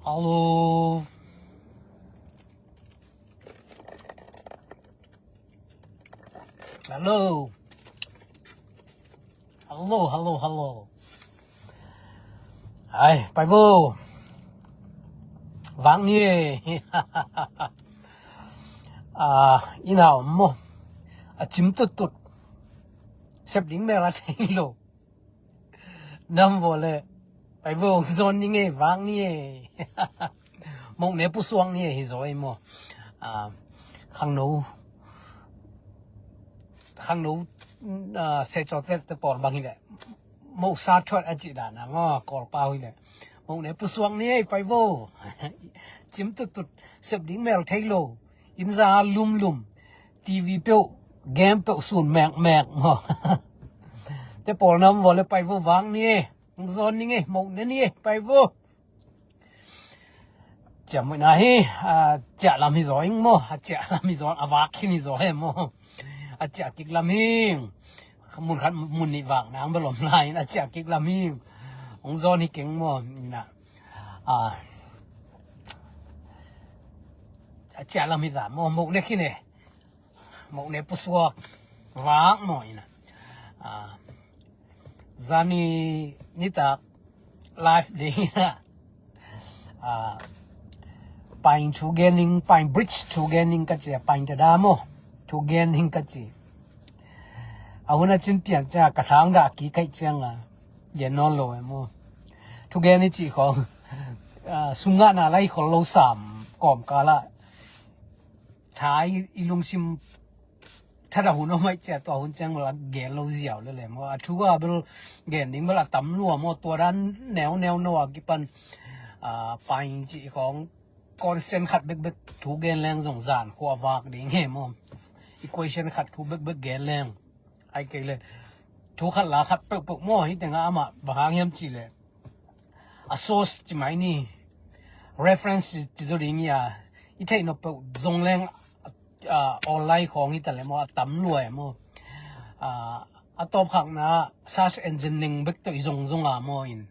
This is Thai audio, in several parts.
Hello. Hello. Hello. Ai, bài vô. Vắng nhỉ. Ý nào mô. Chím tụt. Xếp lính mẹ là chạy lộ. Nằm vô lệ. Bài vô dồn như nghe vắng nhỉ. Mộng nế bù xuông nhỉ rồi mô. Khăn nấu sẽ cho phép tập bỏ bằng hình này. Mộng xa chuột anh chị đã nà ngò cỏ bao hình này. Mộng nế bù xuông nhỉ bài vô. Chím tụt. Xếp lính mẹ là chạy lộ. In ra lùm. TV biểu. Game biểu xuân mẹc mô. Thế bỏ nằm vô lệ bài vô vắng nhỉ. Dồn như nghe mộng nế nhỉ bài vô. Chả mỗi này chả làm gì rồi mô, chả làm gì rồi vác khi rồi mô, chả kịch làm hình, muốn nị vàng nàng bờ lom lại, chả kịch làm hình, ông John thì kính mô, chả làm gì cả mô, mộng này khi này, mộng này bút suộc, vàng mô nè, ra ni ta live đi nè. Pain tugening pain bridge tugening ka che pain ta damo tugening ka che ahuna chin pian cha ka thang da ki kai chang ye non lo mo tugeni chi kho sunga na lai khol lo sam kom ka la thai ilung sim thada hu no mai cha to hun chang la ge lo ziaw le mo athu wa bel ge ning bela tam lu mo to dan neo no ki pan pain chi khong constant ขัดเบิกถูกเกณฑ์แรงส่งสารขวาวากดิเงี้ยมอ equation ขัดถูกเบิกเกณฑ์แรงไอ้เกเลยถูกขัดลาขัดเปิกหม้อที่แต่งอามาบางเงี้ยจีเลยsource จิไหมนี่ reference จิจุดนี้อ่ะอีเทนอเปิกส่งแรงออนไลน์ของที่แต่ละมอตั้มรวยมอตบขังนะ search engine นึงเบิกตัวส่งมออิน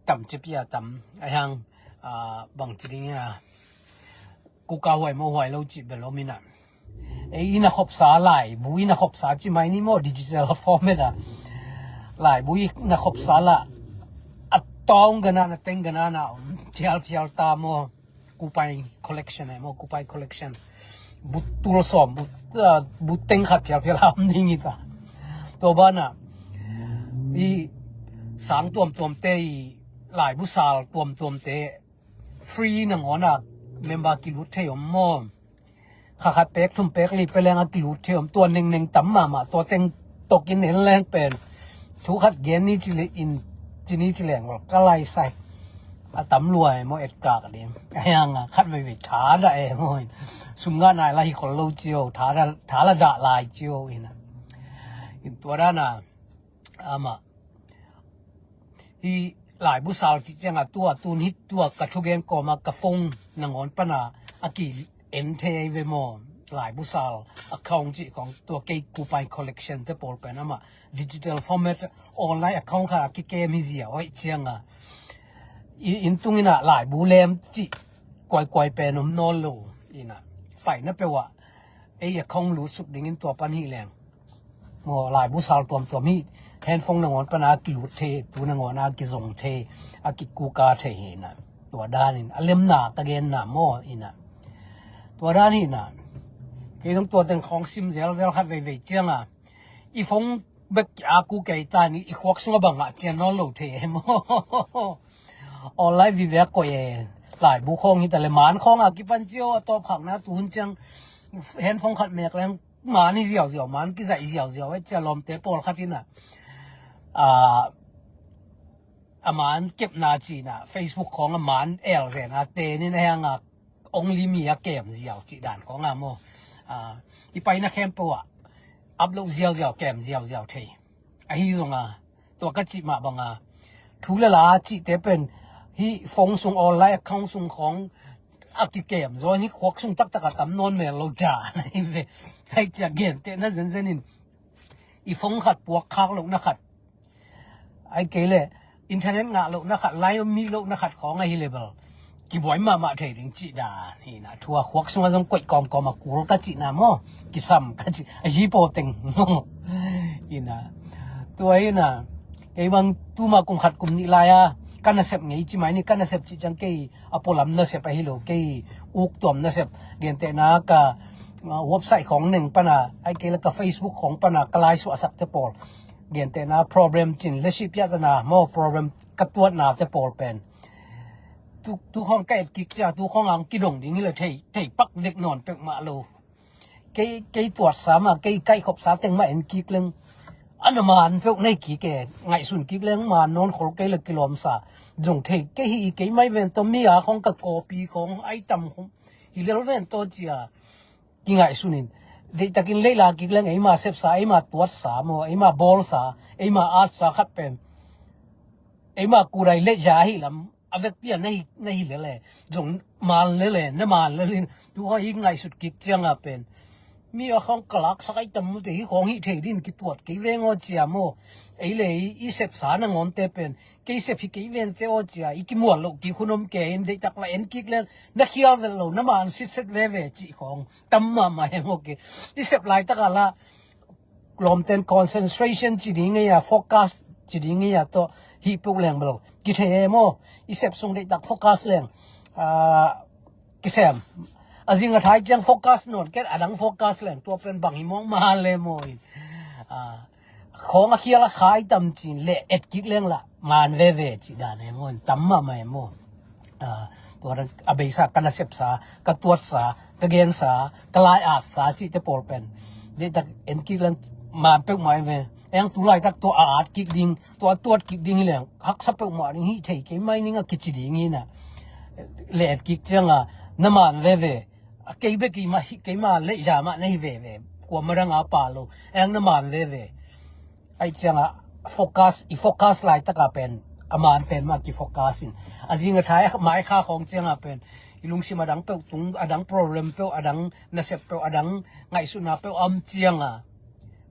ตั้มจิบยาตั้มไอ้ยังบางทีนี้อ่ะกูกาหวยมาหวยเราจิบเรามินะอินะขบสาหลายบุยนะขบสาจิไหมนี่โมดิจิทัลฟอร์แมตอ่ะหลายบุยนะขบสาละอัดตองกันนะเต็งกันนะเจียลตามโมกูไปคอลเลกชันไอ้โมกูไปคอลเลกชันบุตตุลสอมบุตเต็งขัดเพียลทำนี่งี้ตาตัวบ้านอ่ะอีสางตัวมเตยหลายบุษาลตัวมเตยฟรีนังอ๋อน่ะเมมบากิลุเทียมมอขัดเป็กทุ่มเป็กรีไปแรงกิลุเทียมตัวหนึ่งตั้มมาตัวเต็งตกกินเห็นแรงเป็นทุกขัดเกณฑ์นี่จิเลอินจินี่จิแรงว่าก็ไล่ใส่ตั้มรวยมอเอ็ดกากเดียงยังขัดไปท้าได้มอสุ่มงานนายไล่คนโลจิโอท้าละด่าลายจิโออินะอินตัวด้านน่ะมาที่หลายบุษาลที่จังตัวนี้ตัวกระทุเกนก่อมากระฟงนังอ่อนปนาอากิเอ็นเทเวมอหลายบุษาลaccount จิของตัวเกกูไป collection เตปอลไปนะมา digital format ออนไลน์ account ค่ะกิเกมิเซียไว้เชียงอินตุงน่ะหลายบุเลมจิกวยๆเป็นนอนโลอีน่ะไปนะแปลว่าไอ้ account รู้สึกดิ่งตัวปันหิแรงมอหลายบุษาลตัวมีแฮนฟงนังอนปนากิลุเทตัวนางอนอากิซงเทอากิกูกาเทนะตัวด้านนี่อเลมนาตะเกนนะมออินะตัวด้านนี่นะคือทั้งตัวแต่งของซิมเซลคัดไว้เจียงอีฟงเบกอากูไก่ตานี่อีควักสงบังเจียนนอโลเทมออนไลน์วิเวกก็เอหลายบุคคลนี่แต่ละหมานของอากิปันเจียวตอบผักนะตุนจังแฮนฟงขัดเมกแรงหมานี่เสียวมันกิใส่เสียวไว้จะลมเตปอลคัดนี่น่ะมันเก็บนาจีนะ Facebook ของมันเอลเรนะเตนี่นะฮะonly มีเกมเสียวจีด่านของโมอีไปนะแคมป์ปะอัพโหลดเสียวเกมเสียวเทไอ้ที่ตรงตัวก็จีมาบังทุกเวลาจีเตเป็นที่ฟงส่งออนไลน์เขาส่งของอักเกมส่วนนี้ควักส่งตักตำนวนเมลโลจ่าให้จะเกมเตนั่นเซนนี่อีฟงขัดปวกคักลงนะขัดไอ้เกเลยอินเทอร์เน็ตงะโลกนะขัดไลน์มีโลกนะขัดของไอ้เลเวล กี่บ่อยมาเทดิงจีดานี่นะทัวขวักสงต้องกดกอมากูรกจีนะโมกิซ้ำกจียีโปเต็งโมนี่นะตัวนี้นะไอ้บางตัวมาคงขัดกุมนี่ลายอ่ะกันนะเสพไงจีไม่นี่กันนะเสพจีจังเกยอพอลำนะเสพไปฮิโลเกยอุกตัวนะเสพเกณฑ์แต่นะกะเว็บไซต์ของหนึ่งปะนะไอ้เกล้กับ Facebook ของปะนะกลายสุสักเตปอลเกณฑ์แต่นะ problem จินเลสิพิจารณาโม problem กัตัวนาเตปอลเป็นทุกห้องใกล้กิจจาทุกห้องอังกิดงดิ้งเลยเทปักเล็กนอนเป็กมาโลเกยตรวจสามารถเกยใกล้ขบสาเต็งมาเอ็นกิกเรื่องอันมันเป็กในกี่แกไงสุนกิกเรื่องมานอนขอเกยเลยกิโลมสาจงเทเกยเกยไม่เว้นตัวมีอาของกับโกปีของไอตัมของฮิเลเว้นตัวเจียกิไงสุนินเด็กตะกินเล่ลากิกเรื่องไอมาเซฟสาไอมาตรวจสามไอมาบอลสาไอมาอาร์ตสาขัดเป็นไอมากูไรเละยาฮิลำavec pia nei le le jong mal le na mal le tu ho ing ngai sut kik chang a pen mi a khong klak sakai tam mu te hi khong hi thei din ki tuat ke vengo chia mo ei le I sep sa na ngon te pen ke sep hi ke ven te o chia I ki mo lo ki khunom ke in de tak la en kik le na khia vel lo na man sit set ve ve chi khong tam ma he mo ke I sep lai ta ka la lom ten concentration chi ding ya focus chi ding ya to hi puk leng blo ki the mo I sep sung de tak focus leng ki sem azing a thai chang focus non ket adang focus leng to pen bang hi mong ma le mo khong a khia la khai tam chin le et kik leng la man ve chi da ne mo tam ma mai moตัวอเบซ่ากันเสพสากระตัวสากระเกนสากระลายอาสาจิตปอลเป็นเด็กเอ็นกิกลันมาเปิกหมายเวเอ็งตัวไล่ตักตัวอาดกิกดิงตัวกิกดิงเลยฮักสับเปิกหมายนี่ฮิเทกไม่นี่ก็กิจดิงนี่นะเล็ดกิกจังอ่ะน้ำมันเวเกี่ยบกี่มาเละยามาในเวกว่ามันรังอาปาโลเอ็งน้ำมันเวไอจังอ่ะโฟกัสไล่ตักเป็นอามันเป็นมากี่โฟกัสอาจริงๆท้ายหมายค่าของเจ้าเป็นลุงสิมาดังเปลตุงอดัง problem เปลอดังน่าเสพเปลอดังไงสุดนะเปลอเจียง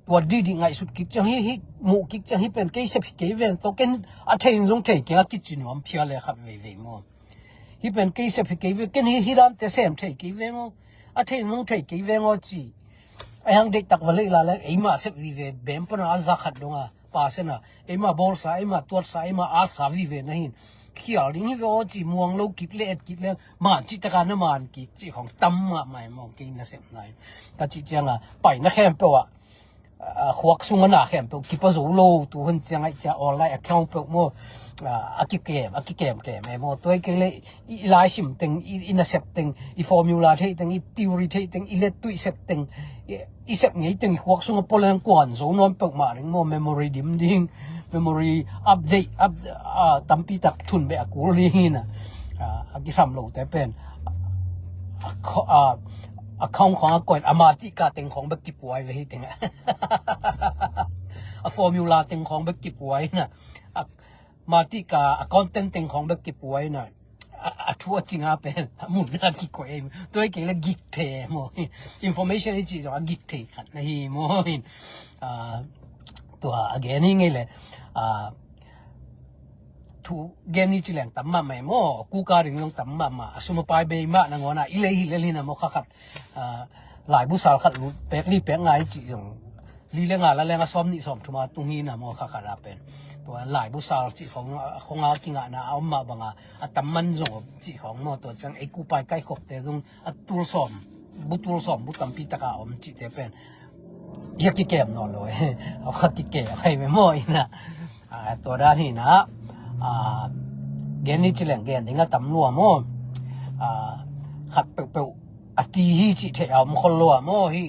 ตัวดีไงสุดกิจจังฮิมูกิจจังฮิเป็นเกยเสพเกยเวนตัวเก่งอาเทนจงเทเกยกิจนวมเพียเลยครับเวงฮิเป็นเกยเสพเกยเวนเก่งฮิรันแต่เสมเทเกยเวนอาเทนจงเทเกยเวนจีไอฮังเด็กตักวันเลยละเลยไอมาเสพวิเวเบมปนอาซักขัดดงป่าเสนะไอมาบอลสาไอมาตัวสาไอมาอาสาวิเวนะฮินเขียวลิงฮิวจีมวงโลกิกเล็ดกิกเล็ดมาจิตการน้ำมันกิกจีของตั้มมาไม่มองกินนะเสพไหนแต่จิตจังไปนะแค่เปล่าขวักสุงนะแค่เปล่ากิปะจูโลตัวคนจังไอจะออนไลน์แอคเคาท์เปล่าโมอากิเกมไอโมตัวไอเกลอีไลซิมติงอีน่าเสพติงอีฟอร์มูลาเทติงอีทีโอรีเทติงอีเลตุอีเสพติงอีเสพไงติงขวักสุงพอเล่นกวนโซนนเปล่ามาถึงโมเมมโมรีดิมดิ้งmemory update tampi tak thun be akul li na akisam lo te pen accountของก่อนamati ka tengของบักกิปวยเวติงformula tengของบักกิปวยนะmati ka content tengของบักกิปวยนะทัวจริงอ่ะเป็นมุนน่ากิกวยตัวไอ้เกี่ยวกับกิกเทมอ information นี่จีว่ากิกเทกันนี่มอตัวเกนี่ไงเลยทุเกนี่จิเลงตั้มมาไม่โมกูการิงลงตั้มมาสมปายเบย์มาหนังวนะอิเลนะโมขัดหลายบุษาขัดรู้เป็กลี่เป็กไงจีจงลีเลงอะไรเลงซ้อมนี่ซ้อมทุมาตรงนี้นะโมขัดเป็นตัวหลายบุษาจีของอากิงนะเอามาบังตั้มมันจงจีของโมตัวจังไอ้กูไปใกล้ขบแต่จงตุลซ้อมบุตั้มปีตะกาอมจีเตเป็นอยากกิเกมนอนเลยเอากิเกมให้ไม่หมดนะตัวด้านนี้นะเกณฑ์นี้จิเลงเกณฑ์นี้ก็ตำรวจโม่ขัดเปลวตีฮีจิเทเอามคนรัวโม่ฮี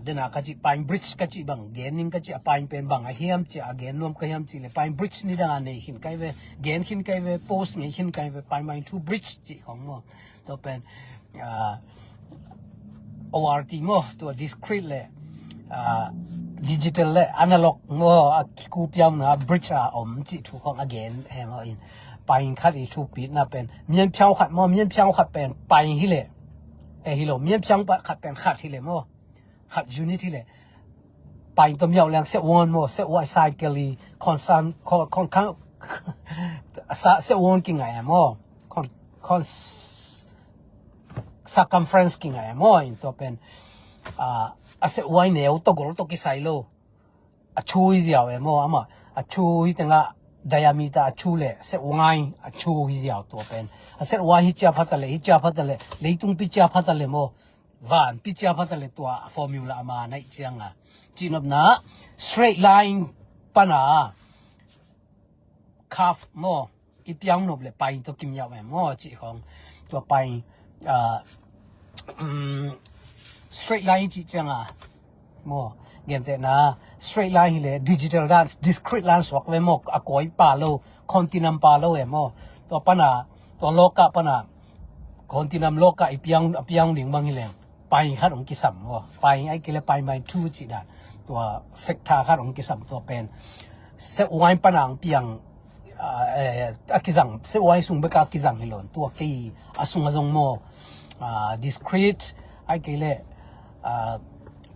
เดินก็จิปายบริดจ์ก็จิบังเกณฑ์นี้ก็จิปายเป็นบังไอเฮียมจิเกณฑ์รวมก็เฮียมจิเลยปายบริดจ์นี่ดังนี้หินไกเวเกณฑ์หินไกเวโพสต์นี่หินไกเวปายมาทูบริดจ์จิของโม่ตัวเป็นORT โม่ตัว discrete เลยดิจิทัลและอนาล็อกโง่คูปยามนะบริดจ์อมจิถูกของ again เห็นไหมอินไปขัดอีทูปีน่ะเป็นเมียนเพียวขัดมั่วเมียนเพียวขัดเป็นไปฮิเลฮิโลเมียนเพียวขัดเป็นขัดฮิเลมั่วขัดยูนิตฮิเลไปตัวเมียวแรงเซวันมั่วเซวันไซเคิลีคอนซัมคอนข้างเซวันกิ่งไงมั่วคอน circumference กิงไงมออินตัวเป็นเสไว้แนวตกกตกิไซโลชูฮิเสียวมอมาชูฮิตังะdiameter ชูเลเสไว้ชูฮิเสียวตัวเป็นเสไว้ฮิจาพัตเลเลยตุงปิจาพัตเลมอvanปิจาพัตเลตัว formula มาในเจียงอ่ะจีนบนะ straight line ปะนะคัฟมออีเปียงนบเลยไปตัวกิมยาวมอจีของตัวไปstraight line จีจังอ่ะมอเงี้ยแต่นะ straight line เลย digital dance discrete dance วกเวมออากอยปาโล continuum ปาโลมอตัวปะนะตัวโลกะปะนะ continuum โลกะอีเปียงหลิงบางฮิเลงไปคัดองกิสัมวะไปไอ้กิเลไปไม่ทูจีดาตัวเฟกทาคัดองกิสัมตัวเป็นเสวายปนังเปียงอากิสังเสวายสุงเบกอากิสังฮิลอนตัวกีอาสุงอาจงโมdiscrete ไอ้กิเล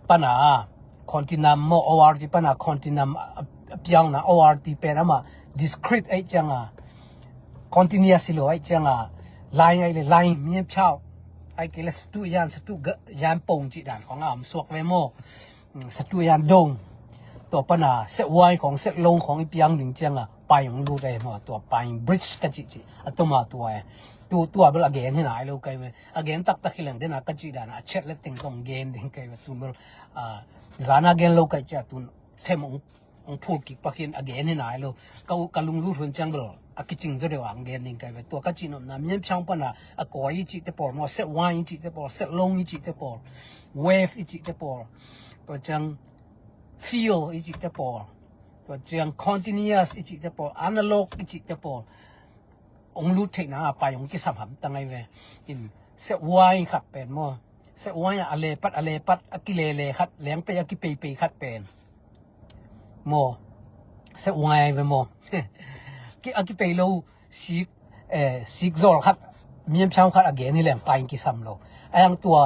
ปนาคอนตินัมโม ORT ปนาคอนตินัมเปียงนะ ORT เป็นอะมา discrete ไอ้จังอ่ะ continuous ฮิโลไอ้จังอ่ะ line ไอ้เลย line มีเช่าไอ้กิเลสตุยานปงจิดานของอามสวกเวโมสตุยานดงตัวปนาเสวายของเสลงของอีเปียงหนึ่งเจียงอ่ะไปของรูได้มาตัวไปบริดจ์กะจิอัตมาตัวเบลอเกนให้หนายโลกไกเวอเกนตักหิลังเดนะกะจิดานเช็ดเล็กติงตองเกนดิงไกเวตุเบลจานาเกนโลกไกจะตุนเทมองพูดกิปักหินอเกนให้หนายโลกะลุงรูทุนจังเบลอากิจิงจะเดียวอังเกนนิงไกเวตัวกะจินนะมีช่างปนาอากอยจิเตปอลมอเซวายจิเตปอลเซลงจิเตปอลเวฟจิเตปอลตัวจังfeel อีจิตะปอตัวเจียง continuous อีจิตะปอ analog อีจิตะปอองรู้เทคนะไปองกิสัมหัมตังไงเวอินเสวายขัดเป็นมอเสวายอะเลปัดอะกิเลขัดแหลงไปอะกิเปขัดเป็นมอเสวายเวมอกิอะกิเปโลซิกซอลขัดมีมช่างขัดอะเกนี่แหลงไปกิสัมโลไอ้ยังตัว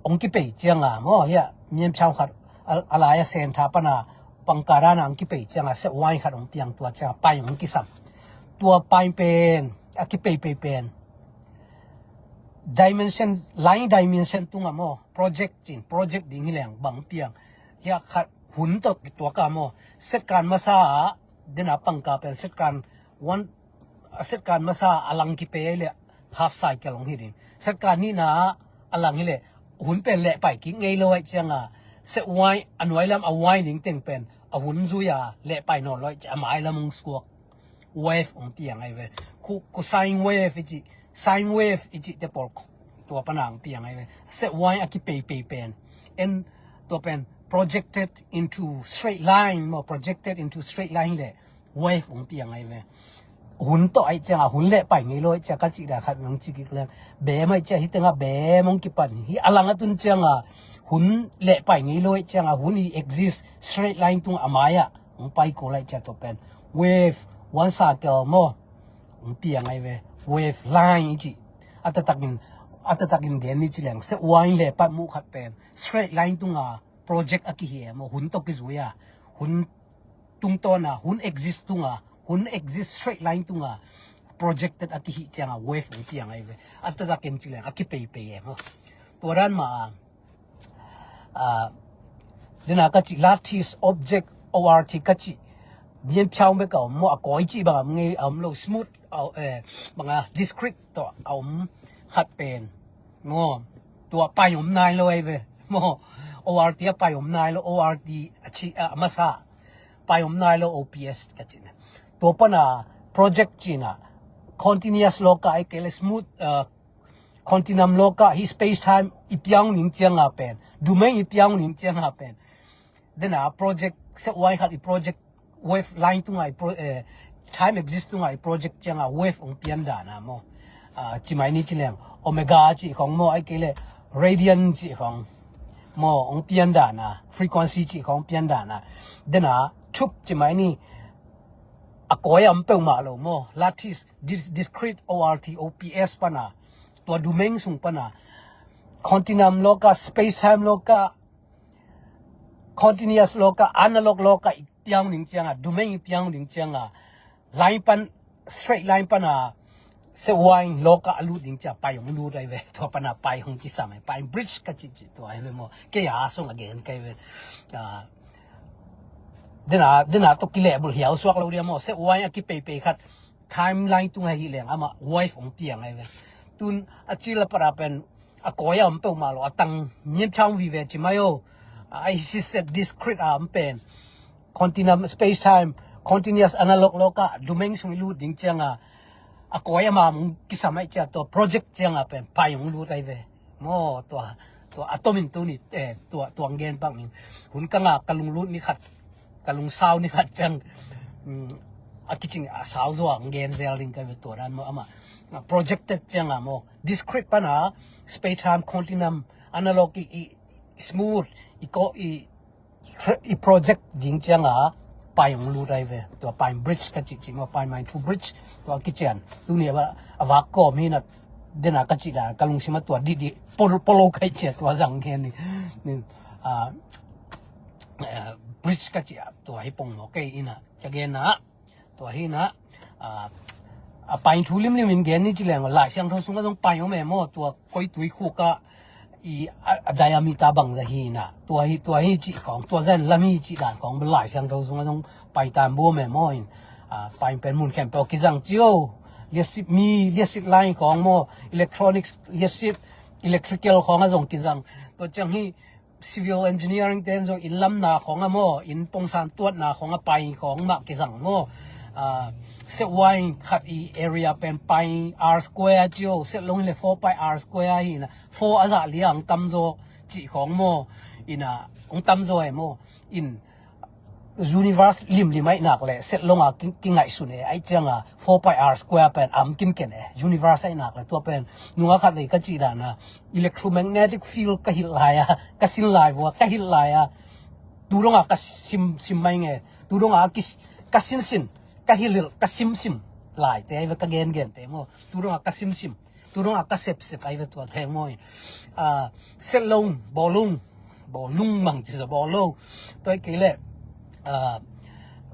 องกิเปเจียงอ่ะมอเฮียมีมช่างขัดalaya senta pana pangkarana ang kipay changa se wai khatong piang tua cha pai ang kisam tua pai pen akipay pen dimension line dimension tunga mo project ding hileng bang piang ya khat hun to tua ka mo set kan masa dena pangka pen set kan masa alang kipay le half cycle long hiding set kan ni na alang hile hun pen le pai ki ngei lo ai changaเสวายอันไว้ลำเอาไว้หนิงเต็งเป็นเอาหุ่นจุยาเละไปนอนร้อยจะหมายละมึงสวกเวฟของเตียงไอ้เว้กูไซน์เวฟอีจิจะปอลตัวปนังเตียงไอ้เว้เสวายอากิเปเป็นเอ็นตัวเป็น projected into straight line มา projected into straight line เลยเวฟของเตียงไอ้เว้หุ่นต่อไอ้จ้าหุ่นเละไปไงร้อยจะกัจจิดาขัดมังจิกิกแล้วเบไม่จะฮิตงะเบมงกิปันฮิอลังตุนจังอ่ะหุ่นเละไปไงร้อยจังอ่ะหุ่นอี exist straight line ตุงอามายะงไปโกไลจะตัวเป็น wave one cycle มองเปียงไงเว้ wave line จิอัตตักินเดนนี่จิแหลงเสวายเละปัดมุขัดเป็น straight line ตุงอ่ะ project อะกิเหียมหุ่นตกิจุยอ่ะหุ่นตุงตอนอ่ะหุ่น exist ตุงอ่ะหุ่น exist straight line ตุงอ่ะ projected อะกิหิจังอ่ะ wave ของเปียงไงเว้อัตตักินจิแหลงอะกิเปมตัวด้านมาdina kachi lattice object ORT kachi bien chao me ka mo akoi chi ba ngi lo smooth banga discrete to khat pen mo tua pai nai lo ai ve mo ORT pai nai lo ORT chi masa pai nai lo OPS kachi na to pa na project chi na continuous lo ka ai ke smooth continuum loka hi space time ipiang ning chiang a pen domain ipiang ning chiang a pen then a project se wai hat I project wave line tu ngai time exist tu ngai project chiang a wave ong pian da na mo chi mai ni chileng omega chi khong mo ai kele radian chi khong mo ong pian da na frequency chi khong pian da na then a chup chi mai ni akoy am pe ma lo mo lattice discrete ORT OPS pa naตัวดูเม้งสูงปะนะคอนตินัมโลกาสเปซไทม์โลกาคอนติเนียสโลกาอนาล็อกโลกาอีกเปียงหนึ่งเจียงอ่ะดูเม้งอีกเปียงหนึ่งเจียงอ่ะไลน์ปันสเตรทไลน์ปันอ่ะ se wine loka alu ding cha pai ong lu dai ve to pana pai hong ki samai pai bridge ka chi to ai ve mo ke ya song again kai ve dena to ki le bul hiao swak lo dia mo se wine ki pe khat timeline tu ngai hi leng ama wife ong piang ai ve tun achila para pen a koya am pe ma lo atang nyem chang vi ve chi mayo I said discrete am pen continuum space time continuous analog loka dumeng sung lu ding changa a koya ma mung kisamai cha to project changa pen pai ong lu dai ve mo to atomin tu ni to ngen pang ni hun kanga kalung lu ni khat kalung sao ni khat chang akiching sao zo ngen zeling ka ve to ran mo ama projected changa mo discrete pana space time continuum analog smooth i project ding changa pai ong lu dai ve to pai bridge ka chi mo pai mai two bridge to kitchen tu ne ba awa ko mi na dena ka chi da kalung sima to di polo kai che to jang gen ni bridge ka chi to hi pong mo kai ina cha gen na to hi na pai thu lim in gen ni chi leng la siang thong sung ong pai ong me mo to koi tui khu ka i diameter bang za hi na to hi chi khong to zan lami chi dan khong lai siang thong sung ong pai tam bo me mo in pai pen mun kem to ki jang chiu leadership line khong mo electronics leadership electrical khong a jong ki jang to chang hi civil engineering ten jong in lam na khong a mo in pongsan tuat na khong a pai khong ma ki jang mo se wine khat i area pen pai r square jo se long le 4 pi r square hi na 4 aza liang tamzo chi khong mo ina ong tamzo e mo in universe limai nak le set longa ki ngai su ne ai changa 4 pi r square pen am kin ken e universe ai nak le to pen nunga khat le ka chi da na electromagnetic field ka hil la ya ka sin lai wa ka hil la ya turonga ka sim mai nge turonga ka sin ka hilil ka sim lai te ai ka gen te mo turonga ka sim turonga ka sep ai to te mo set long bolung mang chi so bolo to ke le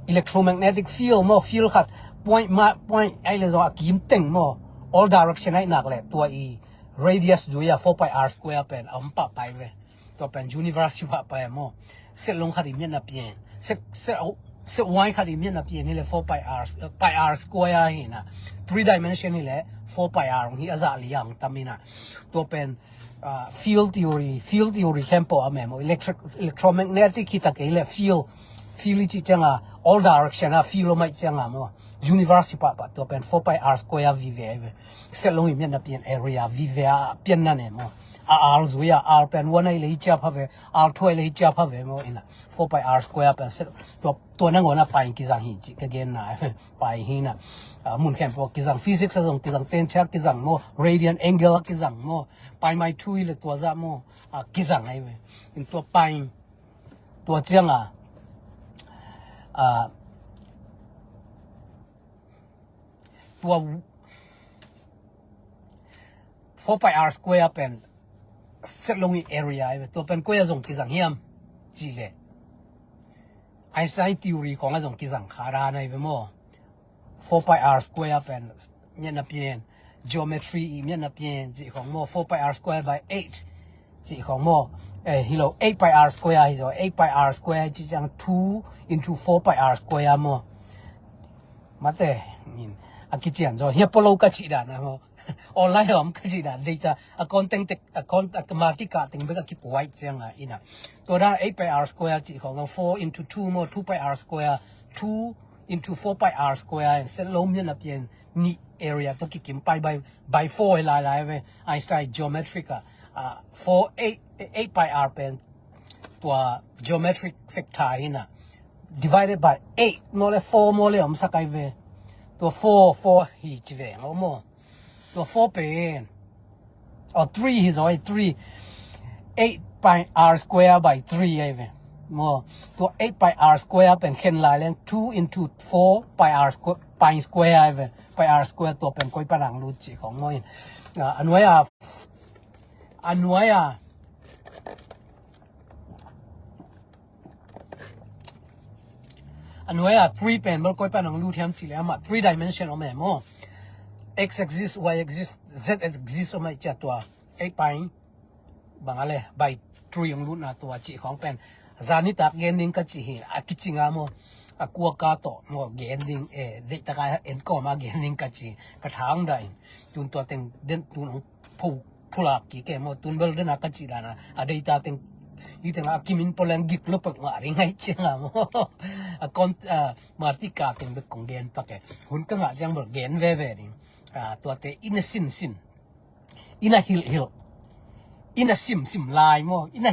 electromagnetic field mo field khat point ai le zo kim teng mo all direction ai nak le to i radius du ya 4 pi r square pen am pa pai ve to pen universe pa pa mo set long khat i myen na pien se why khat i myen na pien ni le 4 pi r square hi na 3 dimension ni le 4 pi r hi aza liang tamina to pen field theory tempo amemo electromagnetic kita ke le field chi changa all direction a field mai changa mo universe pa to pen 4 pi r square vive se long i myen na pien area vive pien na ne mo r zuya r pen 1 ai le cha pha ve r 2 le cha pha ve mo ina 4 pi r square pen se to na ngona pai ki jang hi chi ka gen na pai hi na mun kem po ki jang physics jong ki jang ten chak ki jang mo radiant angle ki jang mo pai mai 2 le to za mo ki jang ai ve in to pai to changa to 4 pi r square pen set long area ai to pen ko ya jong ki jang hiam chi le Einstein theory ของ azong kizang khara nai ve mo 4 pi r square pen nyen na pien geometry nyen na pien ji khong mo 4 pi r square by 8 ji khong mo hilo 8 pi r square hi zo 8 pi r square ji jang 2 into 4 pi r square mo mate nin akichian zo he polo ka chi da na mo online hom ka chi da data accounting mathematica ting be ka ki poi changa ina to da 8 pi r square chi khong 4 into 2 mo 2 pi r square 2 into 4 pi r square and set lom yen apien ni area to ki kim pi by 4 la ve Einstein geometric 8 pi r pen to geometric factor ina divided by 8 mo le 4 mo le om sakai ve to 4 hi chi ve mo to 4 pen or 3 is always 3 8 pi r square by 3 ai ve mo to 8 pi r square pen khen lai len 2 into 4 pi r square pi square ai ve pi r square to pen koi parang lu chi khong mo in anwaya 3 pen bal koi panang lu thiam chi le ama 3 dimension o me mo x exist y exist z exist ไม่จะตัวไอ้ไปบางอะไรใบตรียงรุ่นนะตัวจีของเป็นจานิตาเกนดิงก็จีหิอากิจิงามกัวกาโตโมเกนดิงเด็กตะกายเอ็นก็มาเกนดิงก็จีกระถางได้ตุนตัวเต็งเด่นตุนผู้หลักกี่แกโมตุนเบลเดนก็จีดานะอะเดตาเต็งอีเต็งอากิมินโปลังกิกลบปะริงไงเจ้าโมคอนมาติกาเต็งเบกงเกนปะแกหุ่นก็งะจังเบกเกนเวดิงตัวเตอินสินอินฮิลอินซิมลายโมอิน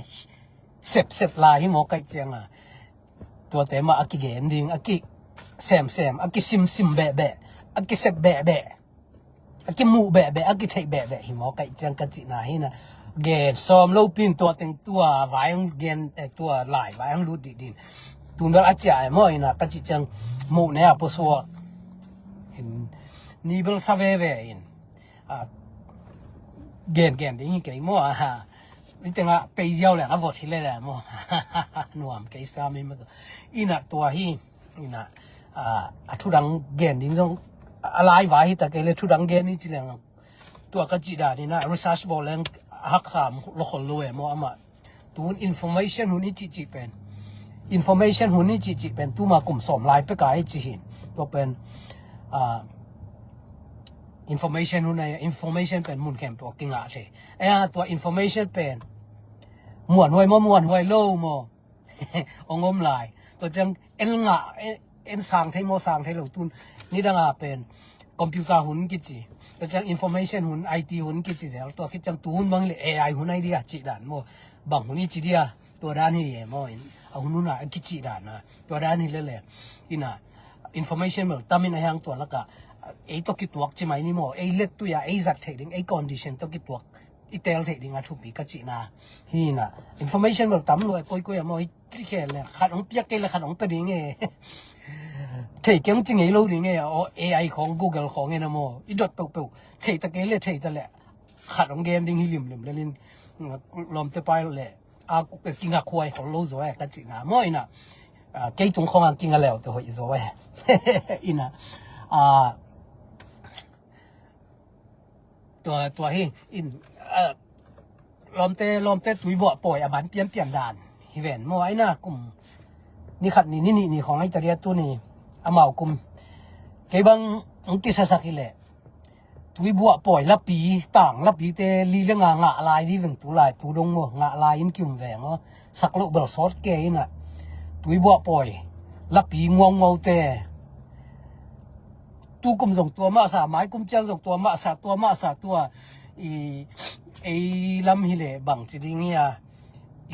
เซบลายโมไกเจียงตัวเตมาอากิเกนดิงอากิแซมอากิซิมแบะอากิเซบแบะอากิมูแบะอากิไทแบะหิโมไกเจียงกะจินาหินะเกนซอมโลปินตัวเต็งตัววายงเกนตัวลายวายงรูดิดินตุนเดลอาจายโมอินะกะจิจังมูเนอะปสัวหินนีเบลซาเวอินเกนดิงเกยโมฮะนี่จังไปเยี่ยวแหละวอที่เลยแหละโมหนวมเกยสามีมาตัวอีน่ะตัวฮีอีน่ะทุดังเกนดิงจงอะไรวะฮีแต่เกเลยทุดังเกนนี่จิเลงตัวกจิดานี่นะ research บอลเลงหักสามโลกลอยโมอามาตัว information หุ่นนี่จิเป็น information หุ่นนี่จิเป็นตัวมากลุ่มสมลายไปกายจิหินตัวเป็นinformation หุ่นใน information เป็นมุนแคมตัวกิงอาเช่ตัว information เป็นม่วนหวยม่วนหวยโลโมองมลายตัวจังเอ็นงะเอ็นสร้างไทโมสร้างไทโลตุนนี่ดังเป็นคอมพิวเตอร์หุ่นกิจิตัวจัง information หุ่น IT หุ่นกิจิแล้วตัวคิดจังตูนบางเลย AI หุ่นไอเดียจิดานโมบางหุ่นนี่จิเดียตัวด้านนี้โมหุ่นน่ะกิจิดานนะตัวด้านนี้เลยอินะ information มันตามินอย่างตัวละกะไอ้ตัวคิดตัวจิไหมนี่โมไอ้เล็กตัวไอ้จัดเทดิ้งไอ้ condition ตัวคิดตัวอีเตลเทดิ้งทุบปีกจินาฮีน่ะ information มันตำรวจก้อยโมที่แค่เลยขัดองเปียกเกลขัดองไปดิ้งไงเทจังจริงไอ้รู้ดิ้งไงAI ของ Google ของไงนะโมอีดอทเปิวเทตะเกลเทตะแหละขัดองเกมดิ้งฮิลิมแล้วลินลมจะไปเลยกินกับควายของโลโซกจินาโมอีน่ะเกยตรงของกินกันแล้วตัวอีโซอีน่ะตัวเฮอินลมเตตุยบ่ปล่อยบันเปลี่ยนด่านฮิเวนโมไอ้น่ะกุมนี่ขัดนี่ของไอ้ตะเรียตัวนี้อาเมากุมเกบังอุติสักกิเลตุยบ่ปล่อยละปีต่างละปีเตลีเรื่องงะลายที่ถึงตุลายตุดงโมงะลายอินกิมแหวงสักโลเบลซอสเกยน่ะตุยบ่ปล่อยละปีงวงเตตู้กุมส่งตัวมาสาไม้กุมเจ้าส่งตัวมาสาตัวไอ้ลำฮิเลบังจริงๆเนี่ย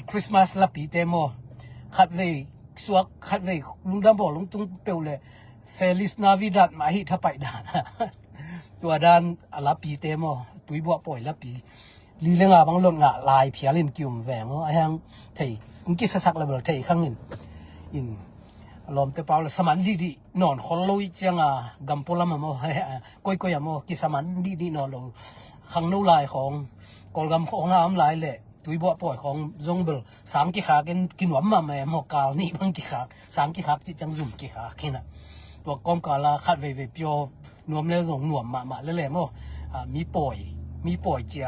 คริสต์มาสละปีเตโมขัดเวสวกขัดเวลุงดำบอกลุงตุ้งเปลเลยเฟลิสนาวิดัดมาฮิทับไปด่านตัวด้านละปีเตโมตุยบัวปล่อยละปีลีเลงาบังลงะลายเพียลินกิวแหวงไอ้ยังไทยกุมกิสักเลยเบลไทยข้างอินลมเตปาลสมันดีนอนคนลุยจังกัมพูลามาโมก้อยโมกิสมันดีนอนลุขังนู่ลายของกอลกัมของน้ำลายเลยตุยบัวปล่อยของจงเบลสามกิขากินหวานมาแม่หมอกาลนี่บางกิขาสามกิขาจิจังซุ่มกิขาคินะตัวกอมกาลาคัดเวเปียวนวมแล้วส่งหนวมมาเล่ๆโมมีปล่อยเจีย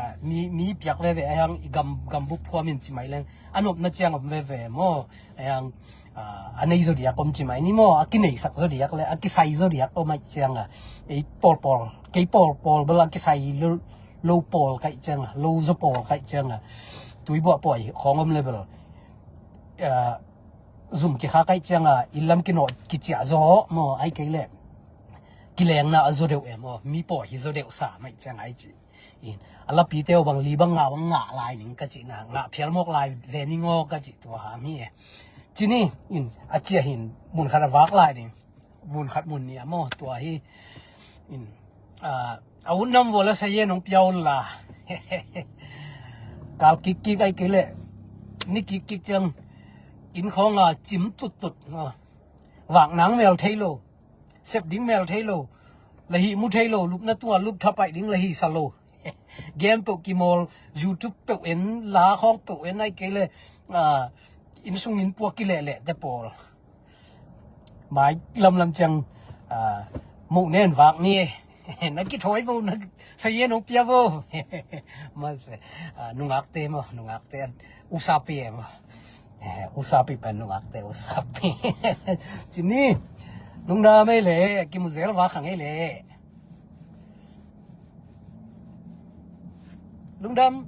มีเปียกเวไอ้ยังกัมบุพพวมินจิไหมเล่อันนบนั่นเจียงเวโมไอ้ยังอันนี้สุดยอดผมจิไหมนี่โมอากินนี่สักสุดยอดเลยอากิไซสุดยอดโอ้ไม่เจียงไอ้ปอลเบลากิไซโลปอลไก่เจียงโลซปอลไก่เจียงตุยบัวปล่อยของอมเลเบลซุ่มกิขาไก่เจียงอิลลัมกินอดกิจิอาโซโมไอ้ไก่เล่กิเลงน่ะอาโซเดวโมมีปล่อยฮิโซเดวสาไม่เจียงไอ้จีอินอัลลาปีเตวบังลีบังงะลายหนึ่งกจินะงะเพียลมกลายเวนิงอกจิตัวหามีจีนี่อินอาเจียหินบุญขัดวักลายนี่บุญขัดมุนเนี่ยโมตัวฮีอินอาวุธน้ำวัวละเสียน้องเปียวล่ะกาลกิกไอ้เกล่นี่กิกจังอินของจิ้มตุดวางหนังแมวเทโลเสพดิ้งแมวเทโลละหิมุเทโลลูกนั่นตัวลูกทับไปดิ้งละหิซาโลเกมโปกิมอลยูทูบเปเอ็นลาของเปเอ็นไอ้เกล่อินซุงอินพวกกิเลสแต่ปอลหมายลำจังหมู่เน้นวากนี่ Nagkitoy mo, sa'yo nung piya mo. Mas, nung akte mo, usapi mo. Usapi pa nung akte, usapi. Sini, nung damay le, kimuzel wakang le. Nung dam,